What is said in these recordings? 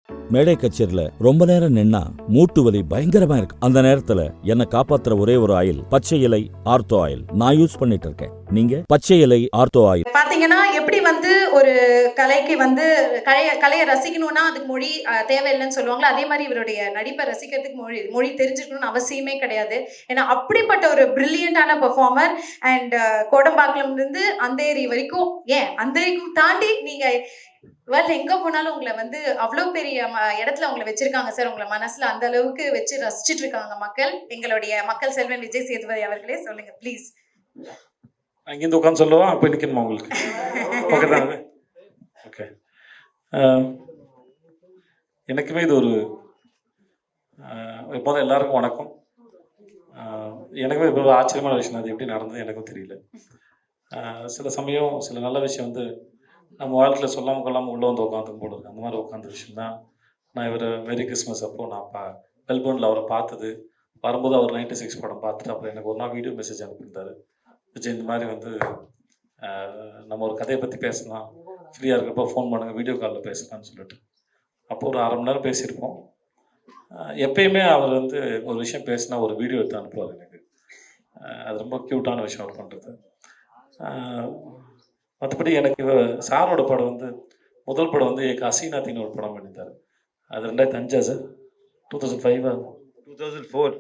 மேடை கச்சேரியில ரொம்ப நேரம் நின்னா மூட்டு வலி பயங்கரமா இருக்கு. அந்த நேரத்துல என்ன காப்பாத்துற ஒரே ஒரு ஆயில் பச்சை இலை ஆர்த்தோ ஆயில் நான் யூஸ் பண்ணிட்டு இருக்கேன். நீங்க பச்சை இலை ஆர்த்தோ ஆயில் பாத்தீங்கன்னா எப்படி ஒரு கலைக்கு கலையை ரசிக்கணும்னா அதுக்கு மொழி தேவையில்லைன்னு சொல்லுவாங்களா, அதே மாதிரி இவருடைய நடிப்பை ரசிக்கிறதுக்கு மொழி தெரிஞ்சுக்கணும்னு அவசியமே கிடையாது. ஏன்னா அப்படிப்பட்ட ஒரு பிரில்லியண்டான பெர்ஃபார்மர். அண்ட் கோடம்பாக்கம்ல இருந்து அந்தேரி வரைக்கும், ஏன் அந்தேரிக்கும் தாண்டி நீங்க எங்க போனாலும் உங்களை அவ்வளவு பெரிய இடத்துல உங்களை வச்சிருக்காங்க சார். உங்களை மனசுல அந்த அளவுக்கு வச்சு ரசிச்சுட்டு இருக்காங்க மக்கள். எங்களுடைய மக்கள் செல்வன் விஜய் சேதுபதி அவர்களே சொல்லுங்க ப்ளீஸ். அங்கேருந்து உட்காந்து சொல்லுவா அப்போ நிற்கணுமா உங்களுக்கு? ஓகே தானே? ஓகே. எனக்குமே இது ஒரு இப்போதான் எல்லாருக்கும் வணக்கம். எனக்குமே இப்போ ஆச்சரியமான விஷயம், அது எப்படி நடந்தது எனக்கும் தெரியல. சில சமயம் சில நல்ல விஷயம் நம்ம வாழ்க்கையில் சொல்லாமல் கொள்ளாமல் உள்ளே வந்து உட்காந்து போல இருக்கு. அந்த மாதிரி உட்காந்த விஷயம் தான். நான் இவர் மேரி கிறிஸ்மஸ் அப்போது நான் மெல்போர்னில் அவரை பார்த்தது. வரும்போது அவர் 96 படம் பார்த்துட்டு அப்புறம் எனக்கு ஒரு நாள் வீடியோ மெசேஜ் அனுப்பியிருந்தார். விஜய் இந்த மாதிரி நம்ம ஒரு கதையை பற்றி பேசலாம், ஃப்ரீயாக இருக்கிறப்ப ஃபோன் பண்ணுங்கள், வீடியோ காலில் பேசலாம்னு சொல்லிட்டு. அப்போ ஒரு 1/2 மணி நேரம் பேசியிருப்போம். எப்பயுமே அவர் ஒரு விஷயம் பேசினா ஒரு வீடியோ எடுத்து அனுப்புவார் எனக்கு. அது ரொம்ப க்யூட்டான விஷயம் அவர் பண்ணுறது. மற்றபடி எனக்கு சாரோட படம் முதல் படம் ஏக் ஹசீனாத்தின்னு ஒரு படம் பண்ணியிருந்தார். அது 2005 சார், 2005 2004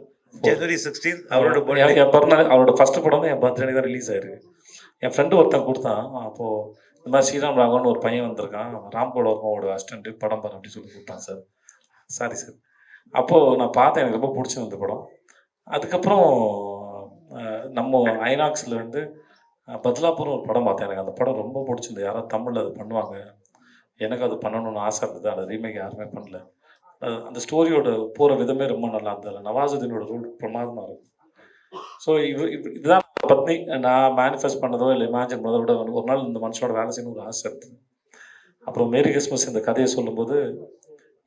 ஜனவரி 16 அவரோட என் பிறந்தநாள். அவரோட ஃபர்ஸ்ட் படம் என் பர்த்டே தான் ரிலீஸ் ஆயிருக்கு. என் ஃப்ரெண்டு ஒருத்தன் கொடுத்தான். அப்போது இந்த மாதிரி ஸ்ரீராம் ராகவன் ஒரு பையன் வந்திருக்கான், ராம்கோட அவரோட அசிஸ்டன்ட்டு, படம் பாரு அப்படின்னு சொல்லி கொடுத்தான் சார். Sorry sir. அப்போது நான் பார்த்தேன், எனக்கு ரொம்ப பிடிச்சிருந்த படம். அதுக்கப்புறம் நம்ம ஐநாக்ஸில் பத்லாப்பூர்னு ஒரு படம் பார்த்தேன். எனக்கு அந்த படம் ரொம்ப பிடிச்சிருந்தது. யாராவது தமிழில் அது பண்ணுவாங்க, எனக்கு அது பண்ணணும்னு ஆசை இருந்தது. அந்த ரீமேக் யாருமே பண்ணல. அந்த ஸ்டோரியோட போகிற விதமே ரொம்ப நல்லா இருந்தது. நவாசுதீனோட ரோல் பிரமாதமாக இருக்கும். ஸோ இதுதான் பத்னி நான் மேனிஃபெஸ்ட் பண்ணதோ இல்லை இமேஜின் பண்ணதோ விட ஒரு நாள் இந்த மனுஷனோட வேலை செய்யணும் ஒரு ஆசை இருந்தது. அப்புறம் மேரி கிறிஸ்மஸ் இந்த கதையை சொல்லும்போது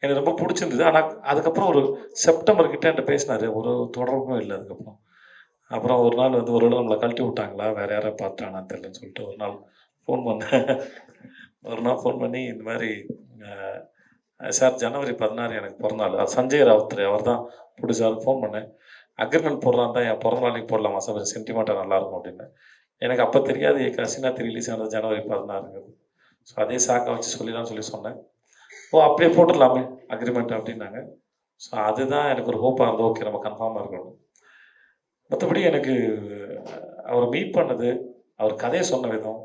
எனக்கு ரொம்ப பிடிச்சிருந்தது. ஆனால் அதுக்கப்புறம் ஒரு செப்டம்பர் கிட்ட என்கிட்ட பேசினார், ஒரு தொடர்பும் இல்லை அதுக்கப்புறம். அப்புறம் ஒரு நாள் ஒரு வேளை நம்மளை கழட்டி விட்டாங்களா, வேறு யாரும் பார்த்துட்டானான்னு தெரியலன்னு சொல்லிட்டு ஒரு நாள் ஃபோன் பண்ணி இந்த மாதிரி சார் ஜனவரி 16 எனக்கு பிறந்தநாள், அது சஞ்சய் ராவுத்ரே அவர் தான் ப்ரொடியூசருக்கு ஃபோன் பண்ணேன். அக்ரிமெண்ட் போடலாம் தான், என் பிறந்த நாளைக்கு போடலாமா சார், கொஞ்சம் சென்டிமெண்ட்டாக நல்லாயிருக்கும் அப்படின்னு. எனக்கு அப்போ தெரியாது ஹசீனாத்தி ரிலீஸ் ஆனது ஜனவரி 16ங்கிறது. ஸோ அதே சாக்கை வச்சு சொல்லலாம்னு சொல்லி சொன்னேன். அப்படியே போட்டுடலாமே அக்ரிமெண்ட் அப்படின்னாங்க. ஸோ அதுதான் எனக்கு ஒரு ஹோப்பாக இருந்தது. ஓகே நம்ம கன்ஃபார்மாக இருக்கணும். மற்றபடி எனக்கு அவரை மீட் பண்ணது, அவர் கதையை சொன்ன விதம்,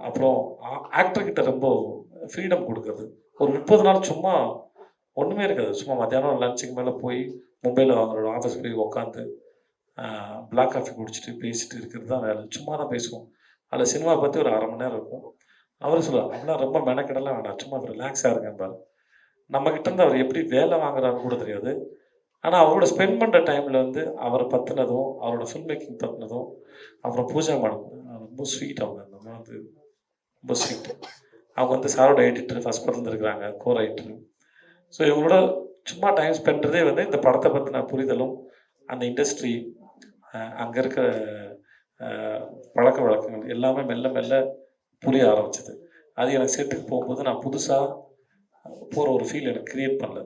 அப்புறம் ஆக்டர்கிட்ட ரொம்ப ஃப்ரீடம் கொடுக்குறது. ஒரு 30 நாள் சும்மா ஒன்றுமே இருக்காது. சும்மா மத்தியானம் லஞ்சுக்கு மேலே போய் மும்பையில் அவங்களோட ஆஃபீஸ் போய் உட்காந்து பிளாக் காஃபி குடிச்சிட்டு பேசிட்டு இருக்கிறது தான் வேலை. சும்மா தான் பேசுவோம். அதில் சினிமா பற்றி ஒரு 1/2 மணி நேரம் இருக்கும். அவர் சொல்லுவார், அப்படிலாம் ரொம்ப மெனக்கெடலாம் வேண்டாம், சும்மா ரிலாக்ஸாக இருங்கம்பார். நம்மக்கிட்ட அவர் எப்படி வேலை வாங்குறாருன்னு கூட தெரியாது. ஆனால் அவரோட ஸ்பெண்ட் பண்ணுற டைமில் அவரை பற்றினதும், அவரோட ஃபில்ம் மேக்கிங் பற்றினதும், அப்புறம் பூஜா மேடம் ரொம்ப ஸ்வீட். அவங்க ரொம்ப ஸ்வீட். அவங்க சாரோட எடிட்டர், ஃபஸ்ட் படத்தில் இருக்கிறாங்க, கோ ரைட்டர். ஸோ இவங்களோட சும்மா டைம் ஸ்பெண்ட்றதே இந்த படத்தை பற்றின புரிதலும், அந்த இண்டஸ்ட்ரி, அங்கே இருக்கிற பழக்க வழக்கங்கள் எல்லாமே மெல்ல மெல்ல புரிய ஆரம்பிச்சது. அது எனக்கு செட்டுக்கு போகும்போது நான் புதுசாக போகிற ஒரு ஃபீல் எனக்கு க்ரியேட் பண்ணல.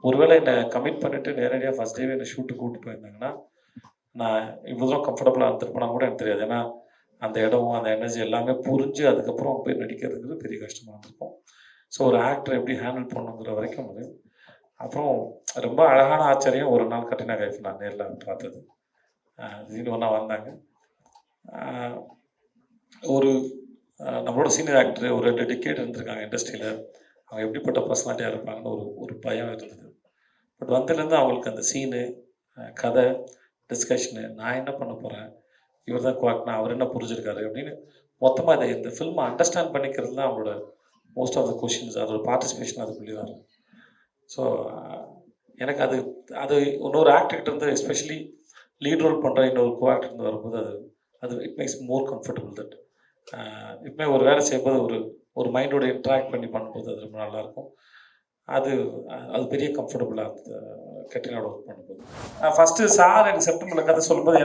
ஒருவேளை என்னை கமிட் பண்ணிவிட்டு நேரடியாக ஃபஸ்ட் டேவே என்னை ஷூட்டு கூப்பிட்டு போயிருந்தாங்கன்னா நான் இவ்வளோ தூரம் கம்ஃபர்டபுளாக இருந்திருப்பேனா கூட எனக்கு தெரியாது. ஏன்னா அந்த இடம், அந்த எனர்ஜி எல்லாமே புரிஞ்சு அதுக்கப்புறம் போய் நடிக்கிறதுக்கு பெரிய கஷ்டமாக இருந்திருக்கும். ஸோ ஒரு ஆக்டர் எப்படி ஹேண்டில் பண்ணுங்கிற வரைக்கும் அப்புறம் ரொம்ப அழகான ஆச்சரியம். ஒரு நாள் கட்டினா கைஃப் நான் நேரில் பார்த்தது. திடீர்னு ஒன்றா வந்தாங்க. ஒரு நம்மளோட சீனியர் ஆக்டர் ஒரு 2 டிக்கெட் இருந்திருக்காங்க இண்டஸ்ட்ரியில். அவங்க எப்படிப்பட்ட பர்சனாலிட்டியாக இருப்பாங்கன்னு ஒரு பயம் இருந்தது. பட் வந்ததுலேருந்து அவங்களுக்கு அந்த சீனு, கதை, டிஸ்கஷனு, நான் என்ன பண்ண போகிறேன், இவர் தான் குவாக்னா, அவர் என்ன புரிஞ்சிருக்காரு அப்படின்னு மொத்தமாக இந்த ஃபில்மை அண்டர்ஸ்டாண்ட் பண்ணிக்கிறது தான் அவங்களோட மோஸ்ட் ஆஃப் த கொஷின்ஸ், அதோட பார்ட்டிசிபேஷன் அதுக்குள்ளே தான் இருக்கும். ஸோ எனக்கு அது இன்னொரு ஆக்டர்கிட்ட எஸ்பெஷலி லீட் ரோல் பண்ணுற இன்னொரு கோ ஆக்டர் வரும்போது அது it makes more comfortable. That இப்போமே ஒரு வேலை செய்யும்போது ஒரு மைண்டோட இன்ட்ராக்ட் பண்ணி பண்ணும்போது அது ரொம்ப நல்லாயிருக்கும். அது பெரிய கம்ஃபர்டபுளாக இருந்தது கெட்டினோட ஒர்க் பண்ணும்போது. ஃபஸ்ட்டு சார் எனக்கு செப்டம்பரில் கதை சொல்லும்போது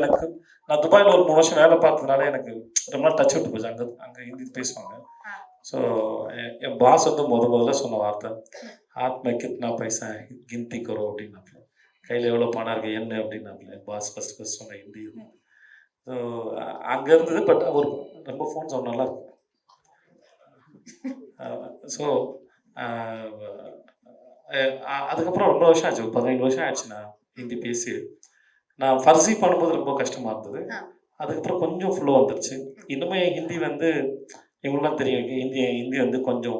நான் துபாயில் ஒரு 3 வருஷம் வேலை பார்த்ததுனால எனக்கு ரொம்ப நாள் டச் விட்டு போச்சு. அங்கே ஹிந்தி பேசுவாங்க. ஸோ என் பாஸ் வந்து முதல்ல சொன்ன வார்த்தை ஹாத் மே கித்னா பைசா கிந்தி கரோ அப்படின்னாப்புல, கையில் எவ்வளோ பணம் இருக்கு என்ன அப்படின்னாப்புல பாஸ் ஃபஸ்ட் சொன்ன ஹிந்தி. ஸோ அங்கே இருந்தது. பட் அவர் ரொம்ப ஃபோன் சவுண்ட் நல்லா இருக்கும். ஸோ அதுக்கப்புறம் ரொம்ப வருஷம் ஆச்சு, 17 வருஷம் ஆச்சு நான் ஹிந்தி பேசி. நான் ஃபர்ஸி பண்ணும்போது ரொம்ப கஷ்டமாக இருந்தது. அதுக்கப்புறம் கொஞ்சம் ஃப்ளோ வந்துருச்சு. இன்னுமே ஹிந்தி வந்து இவங்களாம் தெரியும், ஹிந்தி வந்து கொஞ்சம்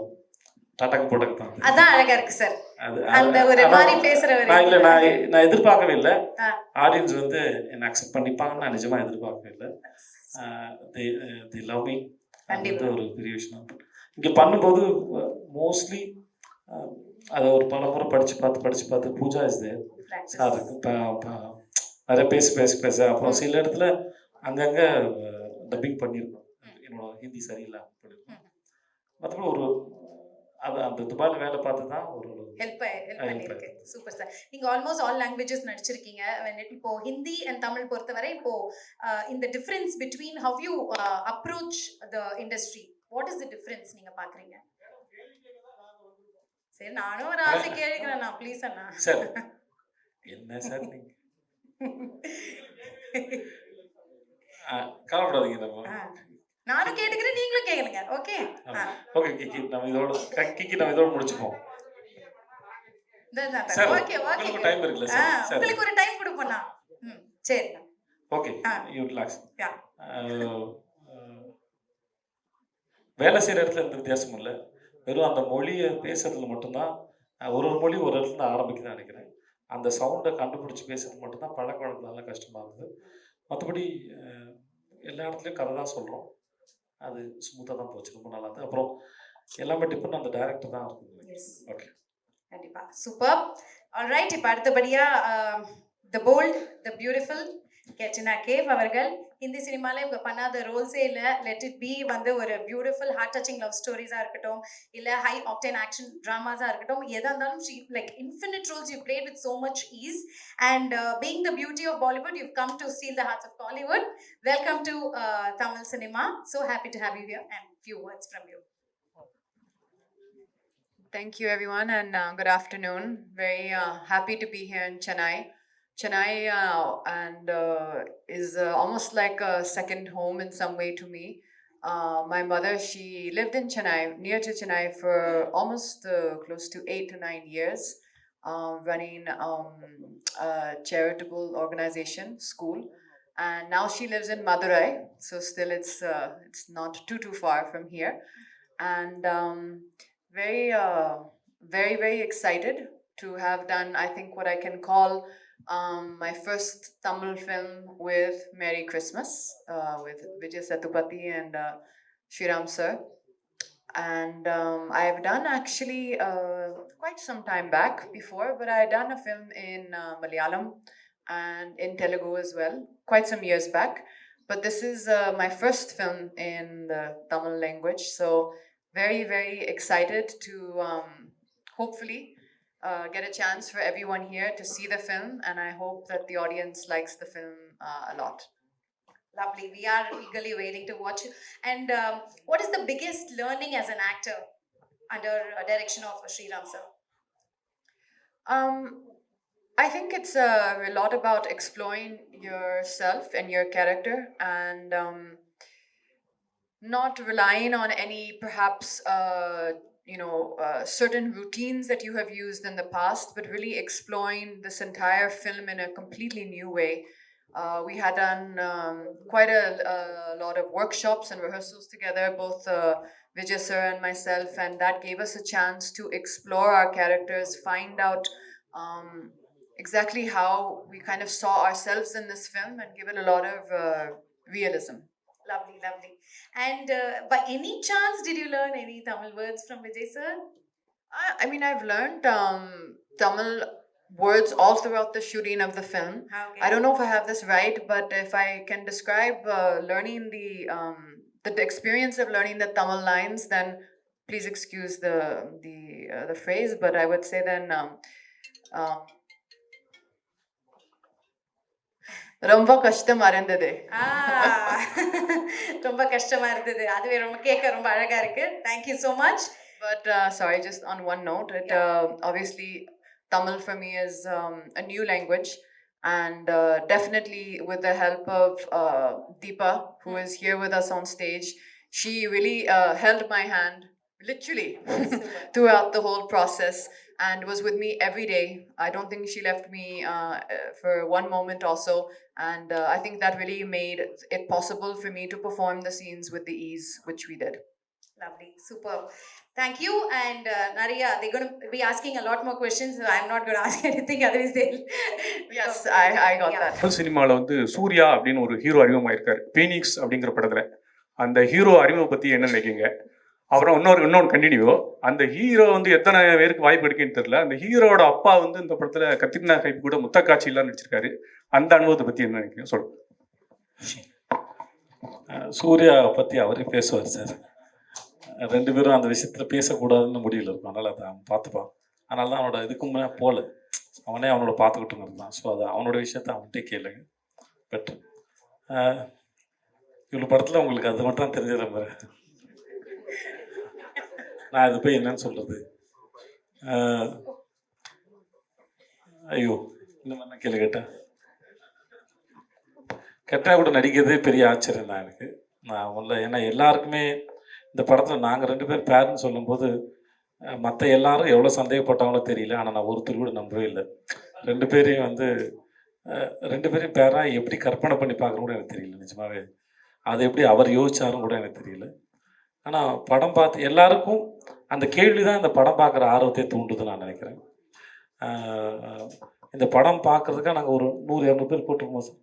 டடக்கு போட்டக்கு தான். அதான் அழகா இருக்கு சார். அது அந்த ஒரு மாதிரி பேசுறவர் நான் இல்லை, நான் எதிர்பார்க்கவே இல்லை. ஆடியன்ஸ் வந்து என்னை அக்செப்ட் பண்ணிப்பாங்கன்னு நான் நிஜமாக எதிர்பார்க்கவே இல்லை. தி லவ் மீ. அது வந்து ஒரு பெரிய விஷயம். இங்கே பண்ணும்போது மோஸ்ட்லி அதை ஒரு பல முறை படித்து பார்த்து பூஜா இஸ் தேர் சார் நிறைய பேச அப்புறம் சில இடத்துல அங்கங்கே டப்பிங் பண்ணியிருக்கோம். என்னோட ஹிந்தி சரியில்லாமல் பண்ணியிருக்கோம். மற்றபடி ஒரு அந்த துபாயில் வேலை பார்த்து தான் ஒரு ஹெல்ப் பண்ணிருக்கு. Super sir. நீங்க ஆல்மோஸ்ட் ஆல் லாங்குவேஜஸ் நடிச்சிருக்கீங்க. இப்போ ஹிந்தி அண்ட் தமிழ் பொறுத்தவரை இப்போ இந்த difference between how you approach the industry, what is the difference நீங்க பாக்குறீங்க? சரி, நானும் ஒரு ஆசை கேட்கிறேன் நான், ப்ளீஸ் அண்ணா. சார் என்ன சார் நீங்க கவலைப்படாதீங்க. நானும் கேட்டுக்கிறேன், நீங்களும் கேளுங்க. ஓகே ஓகே கிக்கி, நம்ம இதோட முடிச்சுப்போம். சார் ஓகே உங்களுக்கு டைம் இருக்குல்ல சார்? உங்களுக்கு ஒரு டைம் கொடுப்போம்னா. சரி ஓகே, யூ ரிலாக்ஸ். வேலை செய்கிற இடத்துல எந்த வித்தியாசமும் இல்லை. வெறும் அந்த மொழியை பேசுறதுல மட்டும்தான் ஒரு மொழி ஒரு இடத்துல ஆரம்பிக்குதுன்னு நினைக்கிறேன். அந்த சவுண்டை கண்டுபிடிச்சி பேசுறது மட்டும்தான் பழக்க வழக்கத்துல கஷ்டமாக இருக்குது. மற்றபடி எல்லா இடத்துலையும் கதை தான் சொல்கிறோம். அது ஸ்மூத்தாக தான் போச்சு, ரொம்ப நல்லா இருந்தது. அப்புறம் எல்லாமே டிபெண்ட் அந்த டைரக்டர் தான் இருக்குது. ஓகே, கண்டிப்பா சூப்பர். ஆல்ரைட், இப்போ அடுத்தபடியா the bold the beautiful Katrina Kaif அவர்கள் ஹிந்தி சினிமாவில் இவங்க பண்ணாத ரோல்ஸே இல்லை. லெட் இட் பி வந்து ஒரு பியூட்டிஃபுல் ஹார்ட் டச்சிங் லவ் ஸ்டோரிஸாக இருக்கட்டும், இல்லை ஹை ஆக்டேன் ஆக்ஷன் ட்ராமாஸாக இருக்கட்டும், எதாக இருந்தாலும் she like infinite roles you played with so much ease and being the beauty of Bollywood, you've come to steal the hearts of Bollywood. Welcome to Tamil cinema. So happy to have you here and few words from you. Thank you everyone and good afternoon. Very happy to be here in Chennai. Chennai is almost like a second home in some way to me. My mother, she lived in Chennai, near to Chennai, for almost close to 8 to 9 years, running a charitable organization, school. And now she lives in Madurai, so still it's not too far from here. And very excited to have done, I think, what I can call my first Tamil film with Merry Christmas, with Vijay Sethupathi and Shriram sir. And I've done actually quite some time back before, but I done a film in Malayalam and in Telugu as well, quite some years back. But this is my first film in the Tamil language, so very excited to hopefully get a chance for everyone here to see the film, and I hope that the audience likes the film a lot. Lovely. We are eagerly waiting to watch it. And what is the biggest learning as an actor under direction of Shriram sir? I think it's a lot about exploring yourself and your character, and not relying on any perhaps certain routines that you have used in the past, but really exploring this entire film in a completely new way. We had done quite a lot of workshops and rehearsals together, both Vijay sir and myself, and that gave us a chance to explore our characters, find out exactly how we kind of saw ourselves in this film, and give it a lot of realism. Lovely. And by any chance, did you learn any Tamil words from Vijay sir? I mean, I've learned Tamil words all throughout the shooting of the film. Okay. I don't know if I have this right, but if I can describe learning the experience of learning the Tamil lines, then please excuse the phrase, but I would say then ரொம்ப கஷ்டமா இருந்தது. ரொம்ப கஷ்டமா இருந்தது. அதுவே ரொம்ப கேட்க ரொம்ப அழகா இருக்கு. Thank you so much. But sorry, just on one note, obviously Tamil for me is a new language, and definitely with the help of Deepa, who is here with us on stage, she really held my hand literally throughout the whole process and was with me every day. I don't think she left me for one moment also, and I think that really made it possible for me to perform the scenes with the ease which we did. Lovely, superb. Thank you. And Nariya, they're going to be asking a lot more questions. So I'm not going to ask anything, otherwise they'll. Yes, I got Yeah. that. Tamil சினிமாவில் வந்து சூர்யா அப்படின்னு ஒரு hero அறிமுகமாயிருக்காரு Phoenix அப்படிங்கிற படத்துல. அந்த hero அறிமுகம் பத்தி என்ன நினைக்கிங்க? அப்புறம் இன்னொரு கண்டினியூ, அந்த ஹீரோ வந்து எத்தனை பேருக்கு வாய்ப்பு எடுக்குன்னு தெரியல. அந்த ஹீரோட அப்பா வந்து இந்த படத்துல கத்திரினா கைப் கூட முத்த காட்சியெல்லாம் நடிச்சிருக்காரு. அந்த அனுபவத்தை பத்தி என்ன நினைக்கிறீங்க சொல்லுங்க. சூர்யா பற்றி அவரே பேசுவார் சார். ரெண்டு பேரும் அந்த விஷயத்தில் பேசக்கூடாதுன்னு முடிவில் இருக்கும். அதனால் அதை அவன் பார்த்துப்பான். அதனால தான் அவனோட இதுக்கு முன்னே போகல. அவனே அவனோட பார்த்துக்கிட்டு இருந்தான். ஸோ அது அவனோட விஷயத்த அவன்கிட்டே கேளுங்க. பெட்ரு. இவ்வளோ படத்தில் உங்களுக்கு அது மட்டும் தான் தெரிஞ்சிட மாதிரி. நான் இது போய் என்னன்னு சொல்கிறது? ஐயோ, இந்த மாதிரி நான் கேள்வி கேட்டால் கூட நடிக்கிறதே பெரிய ஆச்சரியம் தான் எனக்கு. நான் உள்ள ஏன்னா எல்லாருக்குமே இந்த படத்தில் நாங்கள் ரெண்டு பேர் பேருன்னு சொல்லும்போது மற்ற எல்லாரும் எவ்வளோ சந்தேகப்பட்டாங்களோ தெரியல. ஆனால் நான் ஒருத்தர் கூட நம்பவே இல்லை. ரெண்டு பேரையும் பேராக எப்படி கற்பனை பண்ணி பார்க்குற கூட எனக்கு தெரியல நிஜமாவே. அது எப்படி அவர் யோசிச்சாரும் கூட எனக்கு தெரியல. ஆனால் படம் பார்த்து எல்லாருக்கும் அந்த கேள்வி தான் இந்த படம் பார்க்குற ஆர்வத்தை தூண்டுதுன்னு நான் நினைக்கிறேன். இந்த படம் பார்க்குறதுக்காக நாங்கள் ஒரு 100-200 பேர் போட்டிருக்கோம் சார்.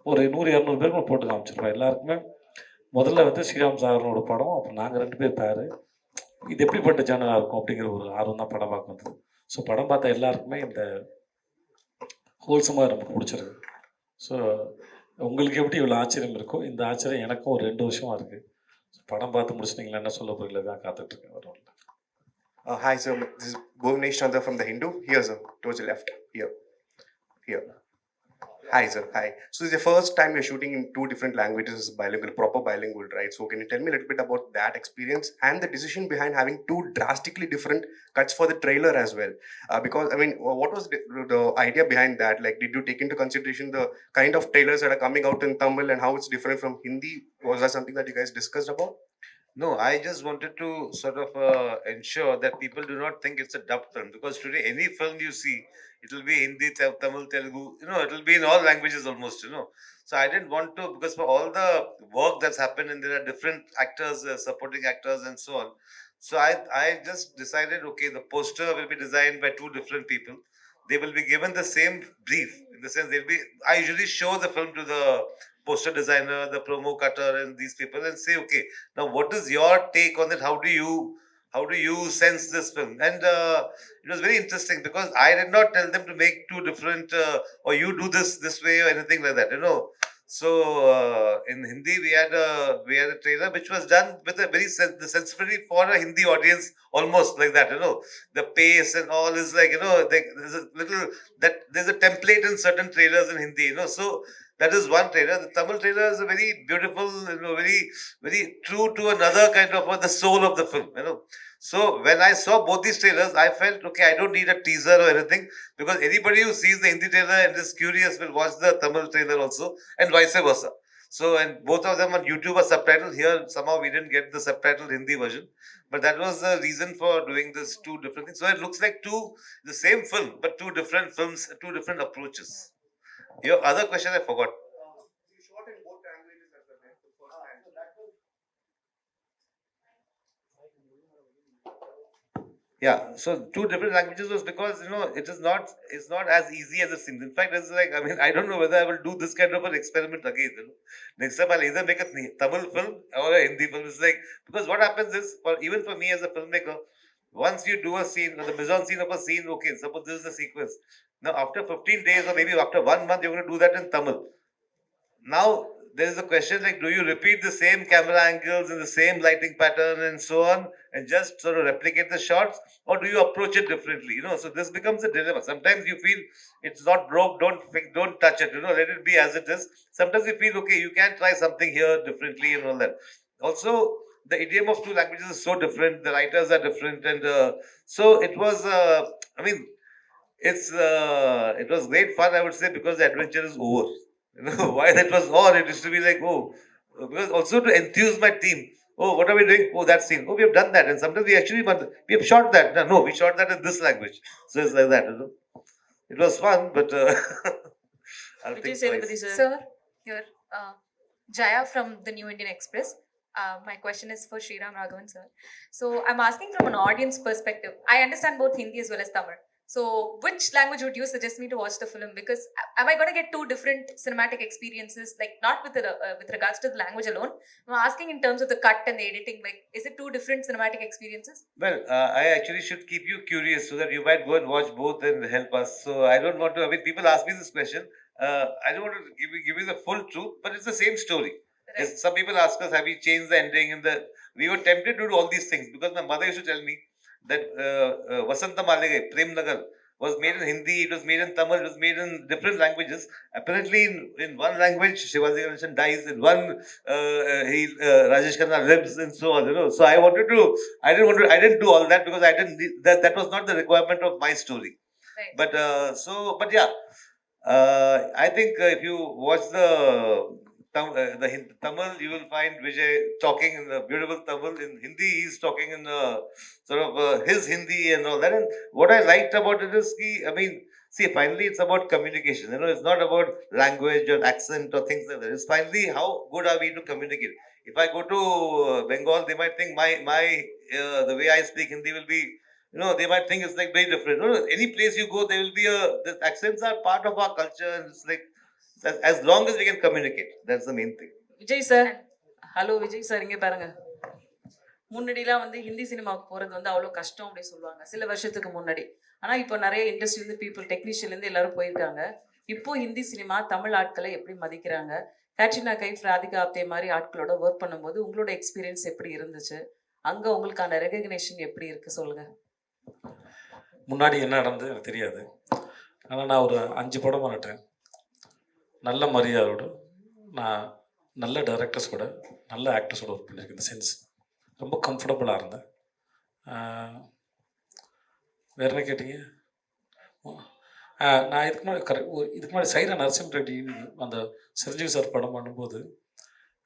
ஒரு 100-200 பேருக்கு போட்டு காமிச்சிருக்கோம். எல்லாருக்குமே முதல்ல வந்து ஸ்ரீராம் சாகரனோட படம், அப்புறம் நாங்கள் ரெண்டு பேர் பேர் இது எப்படிப்பட்ட சேனலாக இருக்கும் அப்படிங்கிற ஒரு ஆர்வம் தான் படம் பார்க்க வந்தது. ஸோ படம் பார்த்த எல்லாருக்குமே இந்த ஹோல்சமாக ரொம்ப பிடிச்சிருக்கு. ஸோ உங்களுக்கு எப்படி இவ்வளோ ஆச்சரியம் இருக்கோ இந்த ஆச்சரியம் எனக்கும் ஒரு 2 வருஷமாக இருக்குது. படம் பார்த்து முடிச்சிட்டிங்களா என்ன சொல்ல போகிறீங்களா தான் காத்துட்ருக்கேன். வரும். Hi sir, this is Bhuvnesh Chandra from the Hindu. Here sir, towards the left. Here. Hi sir, hi. So this is the first time you're shooting in 2 different languages, bilingual, proper bilingual, right? So can you tell me a little bit about that experience and the decision behind having 2 drastically different cuts for the trailer as well? Because I mean, what was the idea behind that? Like, did you take into consideration the kind of trailers that are coming out in Tamil and how it's different from Hindi? Was that something that you guys discussed about? No, I just wanted to sort of ensure that people do not think it's a dubbed film, because today any film you see, it will be Hindi, Tamil, Telugu, it will be in all languages almost, So I didn't want to, because for all the work that's happened and there are different actors, supporting actors and so on. So I just decided, okay, the poster will be designed by 2 different people. They will be given the same brief, in the sense I usually show the film to the poster designer, the promo cutter and these people and say, okay, now what is your take on it? How do you sense this film? And it was very interesting because I did not tell them to make 2 different or you do this way or anything like that, So in Hindi we had a trailer which was done with a very the sensibility for a Hindi audience, almost like that, the pace and all is like, there's a little that there's a template in certain trailers in Hindi, So that is one trailer. The Tamil trailer is a very beautiful, very, very true to another kind of the soul of the film, So when I saw both these trailers, I felt, okay, I don't need a teaser or anything, because anybody who sees the Hindi trailer and is curious will watch the Tamil trailer also, and vice versa. So, and both of them on YouTube are subtitled. Here, somehow we didn't get the subtitled Hindi version, but that was the reason for doing this 2 different things. So it looks like the same film, but 2 different films, 2 different approaches. Your other question I forgot. You shot in both languages as well, right? The first time. Yeah, so 2 different languages was because it's not as easy as it seems. In fact, it's like, I don't know whether I will do this kind of an experiment again. Next time I'll either make a Tamil film or a Hindi film. It's like, because what happens is, even for me as a filmmaker, once you do a scene, the mise-en-scene of a scene, okay, suppose this is the sequence. Now after 15 days or maybe after 1 month, you're going to do that in Tamil. Now there is a question like, do you repeat the same camera angles and the same lighting pattern and so on, and just sort of replicate the shots, or do you approach it differently? So this becomes a dilemma. Sometimes you feel it's not broke, don't touch it. Let it be as it is. Sometimes you feel okay, you can try something here differently and all that. Also, the idiom of two languages is so different. The writers are different, and so it was. I mean, it was great fun, I would say, because the adventure is over. While it was on, it used to be like, oh, because also to enthuse my team. Oh, what are we doing? Oh, that scene. Oh, we have done that, and sometimes we have shot that. No, we shot that in this language. So it's like that. It was fun, but I'll Vijay think Sethupathi twice. sir. Sir, here, Jaya from the New Indian Express. My question is for Sriram Raghavan sir. So I'm asking from an audience perspective. I understand both Hindi as well as Tamil. So which language would you suggest me to watch the film? Because am I going to get two different cinematic experiences? Like not with regards to the language alone. I'm asking in terms of the cut and the editing. Like, is it two different cinematic experiences? Well, I actually should keep you curious so that you might go and watch both and help us. So I don't want to. I mean, people ask me this question. I don't want to give you the full truth, but it's the same story. Right. Yes, some people ask us, have you changed the ending? We were tempted to do all these things because my mother used to tell me that Vasanta Maligai, Prem Nagar, was made in Hindi, it was made in Tamil, it was made in different languages. Apparently, in one language, Shivaji Ganeshan dies, in one, Rajesh Khanna lives, and so on. So I didn't do all that because I didn't need, that was not the requirement of my story. Right. But yeah, I think if you watch the Tamil, you will find Vijay talking in the beautiful Tamil. In Hindi, he's talking in sort of his Hindi and all that. And what I liked about it is, see, finally, it's about communication. It's not about language or accent or things like that. It's finally how good are we to communicate. If I go to Bengal, they might think the way I speak Hindi will be. They might think it's like very different. Any place you go, there will be the accents are part of our culture, and it's like as long as we can communicate, that's the main thing. Vijay sir, hello Vijay sir, இங்கே பாருங்க. முன்னாடிலாம் வந்து ஹிந்தி சினிமாவுக்கு போகிறது வந்து அவ்வளோ கஷ்டம் அப்படின்னு சொல்லுவாங்க சில வருஷத்துக்கு முன்னாடி. ஆனால் இப்போ நிறைய இண்டஸ்ட்ரியிலேருந்து பீப்புள், டெக்னீஷியன்லேருந்து எல்லாரும் போயிருக்காங்க. இப்போ ஹிந்தி சினிமா தமிழ் ஆட்களை எப்படி மதிக்கிறாங்க? கேட்ரினா கைஃப், ராதிகா ஆப்தே மாதிரி ஆட்களோட ஒர்க் பண்ணும்போது உங்களோட எக்ஸ்பீரியன்ஸ் எப்படி இருந்துச்சு? அங்கே உங்களுக்கான ரெகக்னேஷன் எப்படி இருக்குது சொல்லுங்கள். முன்னாடி என்ன நடந்தது எனக்கு தெரியாது. ஆனால் நான் ஒரு 5 படம் பண்ணிட்டேன். நல்ல மரியாதையோடு நான் நல்ல டைரக்டர்ஸ் கூட, நல்ல ஆக்டர்ஸோட ஒர்க் பண்ணியிருக்கேன். இந்த சென்ஸ் ரொம்ப கம்ஃபர்டபுளாக இருந்தேன். வேறு என்ன கேட்டீங்க? நான் இதுக்கு முன்னாடி சைரா நரசிம்ம ரெட்டி அந்த சிரஞ்சீவி சார் படம் பண்ணும்போது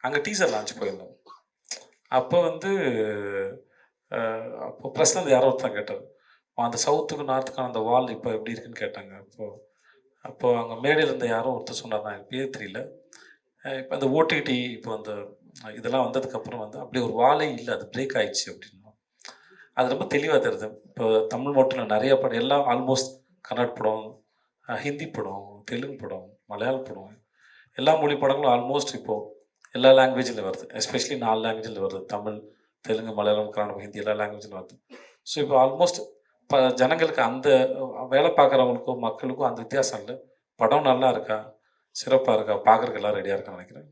அங்கே டீசர் லான்ச் போயிருந்தோம். அப்போ பிரசாந்த் யாரோ ஒருத்தன் கேட்டார், அந்த சவுத்துக்கும் நார்த்துக்கான அந்த வால் இப்போ எப்படி இருக்குன்னு கேட்டாங்க. அப்போது அங்கே மேடையில் இருந்த யாரும் ஒருத்தர் சொன்னார், நான் எனக்கு பேர் தெரியல. இப்போ அந்த ஓடிடி இப்போ இதெல்லாம் வந்ததுக்கப்புறம் அப்படியே ஒரு வாலே இல்லை, அது பிரேக் ஆயிடுச்சு அப்படின்னா அது ரொம்ப தெளிவாக தெரியுது. இப்போ தமிழ் மட்டும் இல்லை, நிறைய படம் எல்லாம் ஆல்மோஸ்ட் கன்னட படம், ஹிந்தி படம், தெலுங்கு படம், மலையாள படம், எல்லா மொழி படங்களும் ஆல்மோஸ்ட் இப்போது எல்லா லாங்குவேஜில் வருது. எஸ்பெஷலி 4 லாங்குவேஜில் வருது. தமிழ், தெலுங்கு, மலையாளம், கன்னடம், ஹிந்தி எல்லா லாங்குவேஜில் வருது. ஸோ இப்போ ஆல்மோஸ்ட் ஜனங்களுக்கு அந்த வேலை பார்க்குறவங்களுக்கும் மக்களுக்கும் அந்த வித்தியாசம் இல்லை. படம் நல்லா இருக்கா, சிறப்பாக இருக்கா, பார்க்குறதுக்கு எல்லாம் ரெடியாக இருக்கான்னு நினைக்கிறேன்.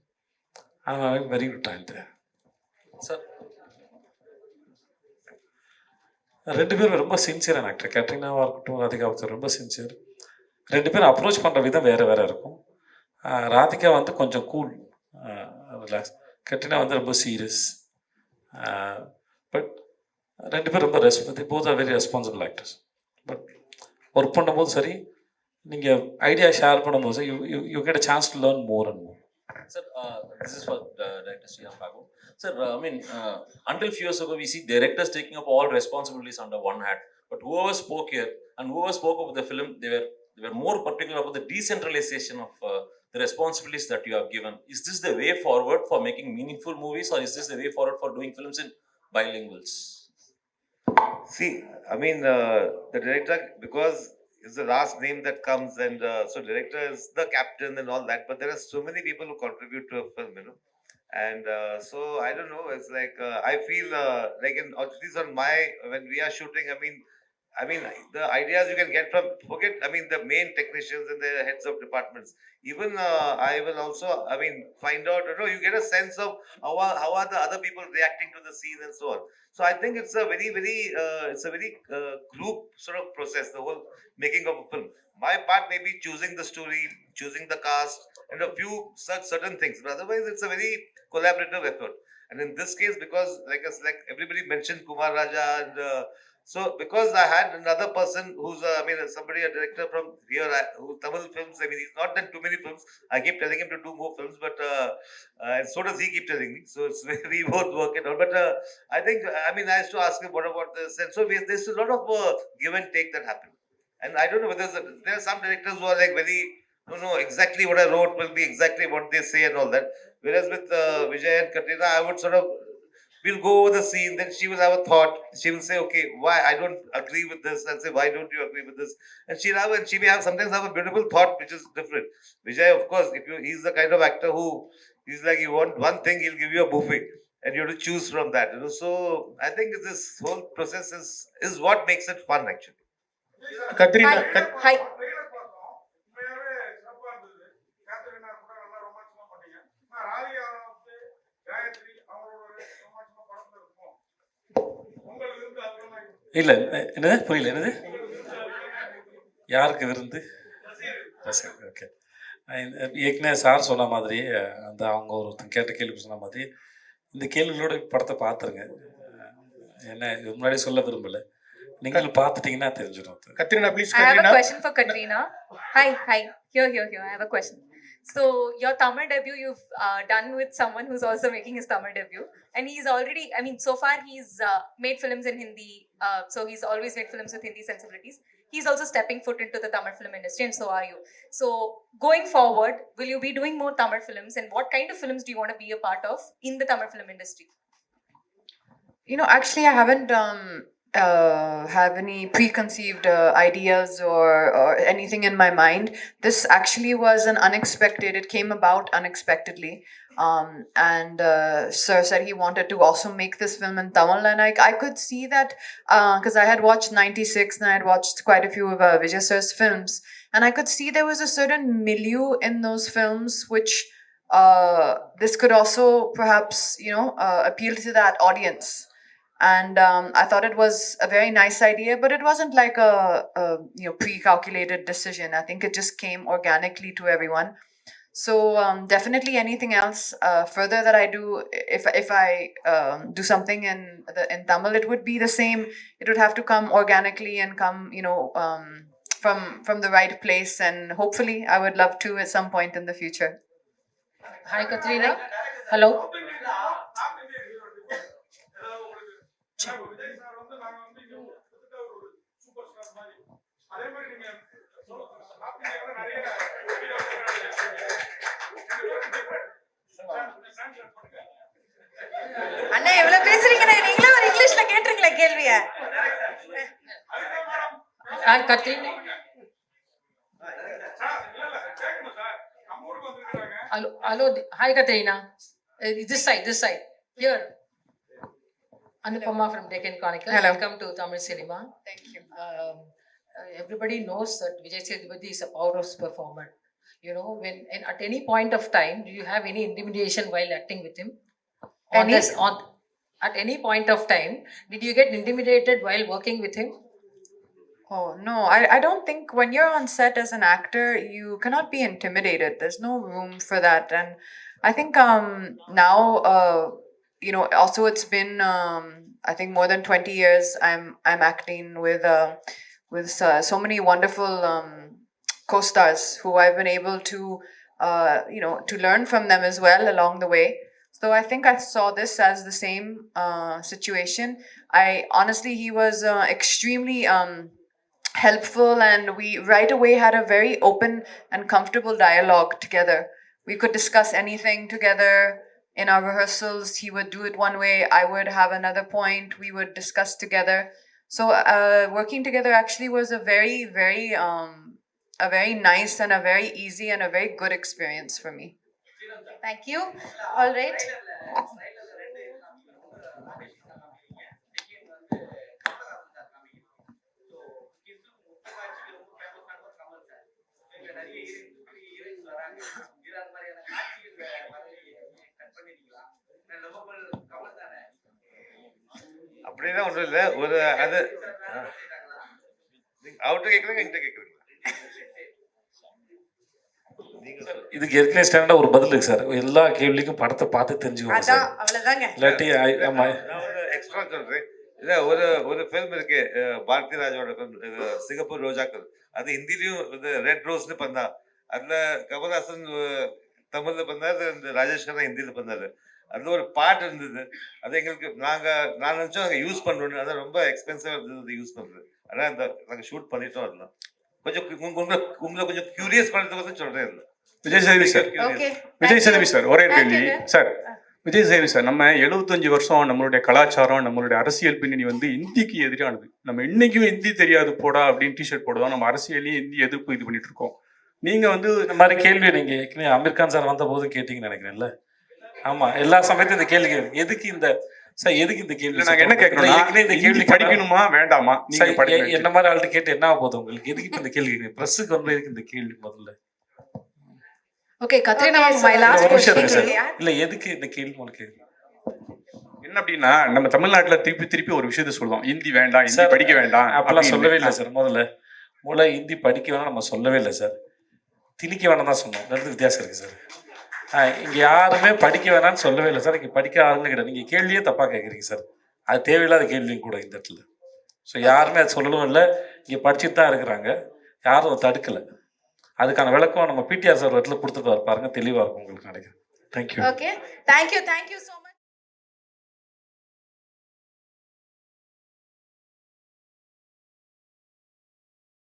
ஆனால் வெரி குட் டைம் சார். 2 பேரும் ரொம்ப சின்சியரான ஆக்டர். கேட்ரினாவாக இருக்கட்டும், ராதிகா ஆப்தே ரொம்ப சின்சியர். 2 பேரும் அப்ரோச் பண்ணுற விதம் வேறு வேறு இருக்கும். ராதிகா கொஞ்சம் கூல், ரிலாக்ஸ். கேட்ரினா ரொம்ப சீரியஸ். பட் 2 பேரும் ரொம்ப both are very responsible actors. But work பண்ணும்போது சரி, நீங்கள் ஐடியா ஷேர் பண்ணும்போது சரி, you get a chance to learn more and more. Sir, this is for director Sriram Raghavan. Sir, until few years ago, we see directors taking up all responsibilities under one hat. But whoever spoke here and whoever spoke about the film, they were more particular about the decentralization of the responsibilities that you have given. Is this the way forward for making meaningful movies, or is this the way forward for doing films in bilinguals? See, the director, because it's the last name that comes, and so director is the captain and all that, but there are so many people who contribute to a film, and so I don't know, it's like I feel like at least when we are shooting, I mean, the ideas you can get from, forget, I mean, the main technicians and the heads of departments. Even I will also, I mean, find out, you get a sense of how are the other people reacting to the scene and so on. So I think it's a very group sort of process, the whole making of a film. My part may be choosing the story, choosing the cast, and a few such certain things. But otherwise, it's a very collaborative effort. And in this case, because like everybody mentioned Kumar Raja and so because I had another person who's I mean somebody, a director from here who Tamil films. I mean he's not done too many films. I keep telling him to do more films, but and so does he keep telling me. So it's we both work it out. But I think I mean I used to ask him what about this, and so there's a lot of give and take that happen. And I don't know whether there are some directors who are like very don't know exactly what I wrote will be exactly what they say and all that. Whereas with Vijay and Katrina, I would sort of we'll go over the scene, then she will have a thought. She will say, okay, why I don't agree with this, and say, why don't you agree with this? And she may have sometimes have a beautiful thought which is different. Vijay, of course, he's the kind of actor who he's like, you want one thing, he'll give you a buffet. And you have to choose from that, So I think this whole process is what makes it fun actually. Katrina, Hi. இல்லை என்னது புரியல என்னது யாருக்கு விருந்து okay ஏற்கனவே sir சொன்ன மாதிரி அந்த அவங்க ஒருத்தன் கேட்ட கேள்வி சொன்ன மாதிரி இந்த கேள்விகளோட படத்தை பார்த்துருங்க. என்ன இது முன்னாடி சொல்ல விரும்பல, நீங்களும் பார்த்துட்டீங்கன்னா தெரிஞ்சிடும். Katrina, please. I have a Katrina. question for Katrina. Hi. Here. I have a question. So your Tamil debut you've done with someone who's also making his Tamil debut, and he's already, I mean, so far he's made films in Hindi, so he's always made films with Hindi sensibilities. He's also stepping foot into the Tamil film industry, and so are you. So going forward, will you be doing more Tamil films, and what kind of films do you want to be a part of in the Tamil film industry? Actually, I haven't have any preconceived ideas or anything in my mind. This actually was an unexpected. It came about unexpectedly. And Sir said he wanted to also make this film in Tamil, and I could see that because I had watched 96 and I had watched quite a few of Vijay Sir's films, and I could see there was a certain milieu in those films which this could also perhaps appeal to that audience. And I thought it was a very nice idea, but it wasn't like a pre-calculated decision. I think it just came organically to everyone. So definitely anything else further that I do, if I do something in Tamil, it would be the same. It would have to come organically and come from the right place, and hopefully I would love to at some point in the future. Hi, Katrina. Hello. அண்ணா எவ்வளவு பேசுறீங்கண்ணே, நீங்களும் ஒரு இங்கிலீஷ்ல கேட்டுருங்களேன் கேள்விய. Hi, Katrina. Hello. Hi, Katrina. This side. Here. Anupama from Deccan Chronicle. Hello. Welcome to Tamil cinema. Thank you. Everybody knows that Vijay Sethupathi is a powerhouse performer. At any point of time, do you have any intimidation while acting with him? At any point of time, did you get intimidated while working with him? Oh, no, I don't think when you're on set as an actor, you cannot be intimidated. There's no room for that. And I think now, also it's been, I think more than 20 years I'm acting with so many wonderful co-stars who I've been able to, to learn from them as well along the way. So I think I saw this as the same situation. Honestly, he was extremely helpful, and we right away had a very open and comfortable dialogue together. We could discuss anything together. In our rehearsals, he would do it one way, I would have another point, we would discuss together. So working together actually was a very nice and a very easy and a very good experience for me. Thank you. All right. கேள்வினா ஒன்றும் இல்லை, ஒரு அது அவர்கிட்ட கேட்குறீங்க, என்கிட்ட கேட்குறீங்க. இதுக்கு ஏற்கனவே ஸ்டாண்டர்டாக ஒரு பதில் இருக்கு சார். எல்லா கேள்விக்கும் படத்தை பார்த்து தெரிஞ்சுக்கோங்க சார். அவ்வளவுதாங்க. இல்லாட்டி ஆமா நான் ஒரு எக்ஸ்ட்ரா சொல்றேன். இல்ல ஒரு ஃபிலிம் இருக்கு, பாரதி ராஜோட film, சிங்கப்பூர் ரோஜாக்கள். அது ஹிந்திலையும் இது ரெட் ரோஸ்னு பண்ணா. அதுல கமல்ஹாசன் தமிழ்ல பண்ணாரு, இந்த ராஜேஷ் கண்ணா ஹிந்தியில பண்ணாரு. அதுல ஒரு பாட்டு இருந்தது. அது எங்களுக்கு நான் நினைச்சோம் நாங்க யூஸ் பண்ணணும்னு. அதான் ரொம்ப எக்ஸ்பென்சிவா இருந்தது யூஸ் பண்றது. ஆனா நாங்க ஷூட் பண்ணிட்டோம். அதெல்லாம் கொஞ்சம் உங்களை கொஞ்சம் கியூரியஸ் பண்றதுக்கு சொல்றேன். Vijay Sethupathi sir, okay. Vijay Sethupathi sir, ஒரே கேள்வி Thank you. Sir. Vijay Sethupathi sir, நம்ம 75 வருஷம் நம்மளுடைய கலாச்சாரம், நம்மளுடைய அரசியல் பின்னணி வந்து இந்திக்கு எதிரானது. நம்ம இன்னைக்கும் ஹிந்தி தெரியாது போடா அப்படின்னு டிஷர்ட் போடுவோம். நம்ம அரசியலையும் ஹிந்தி எதிர்ப்பு இது பண்ணிட்டு இருக்கோம். நீங்க வந்து இந்த மாதிரி கேள்வி நீங்க ஏற்கனவே அமீர் கான் சார் வந்த போது கேட்டீங்கன்னு நினைக்கிறேன்ல. ஆமா, எல்லா சமயத்தையும் இந்த கேள்வி எதுக்கு இந்த சார், எதுக்கு இந்த கேள்வி? நாங்க என்ன கேட்கணும், ஏற்கனவே இந்த கேள்வி படிக்கணுமா வேண்டாமா? நீங்க படிக்கணும். என்ன மாதிரி ஆள்கிட்ட கேட்டு என்ன ஆக போகுது உங்களுக்கு? எதுக்கு இப்ப இந்த கேள்வி கேட்குறீங்க? பிரஸுக்கு வந்து எதுக்கு இந்த கேள்வி முதல்ல? Okay, Katrina Okay, ma'am, my last ஒரு நிமிஷம் question இருங்க சார். இருக்கு. இல்ல எதுக்கு இந்த கேள்வி உங்களுக்கு? என்ன அப்படின்னா, நம்ம தமிழ்நாட்டுல திருப்பி ஒரு விஷயத்த சொல்லுவோம், ஹிந்தி வேண்டாம், ஹிந்தி சார், படிக்க வேண்டாம் அப்பெல்லாம் அப்படின்னு. சொல்லவே இல்லை சார். முதல்ல ஹிந்தி படிக்க வேணாம் நம்ம சொல்லவே இல்லை சார். திணிக்க வேணாம் தான் சொன்னோம். ரெண்டு வித்தியாசம் இருக்கு சார். இங்க யாருமே படிக்க வேணாம்னு சொல்லவே இல்லை சார். இங்க படிக்க ஆளுங்க கிடையாது. நீங்க கேள்வியே தப்பா கேட்குறீங்க சார். அது தேவையில்லாத கேள்வியும் கூட இந்த இடத்துல. ஸோ யாருமே அது சொல்லவும் இல்லை. இங்க படிச்சுட்டு தான் இருக்கிறாங்க. யாரும் அதை தடுக்கலை. அதுக்கான விளக்கம் நம்ம பிடிஆர் சார் இடத்துல கொடுத்துட்டு பாருங்க, தெளிவாக இருக்கும் உங்களுக்கு நினைக்கிறேன். Thank you. Okay, thank you so much.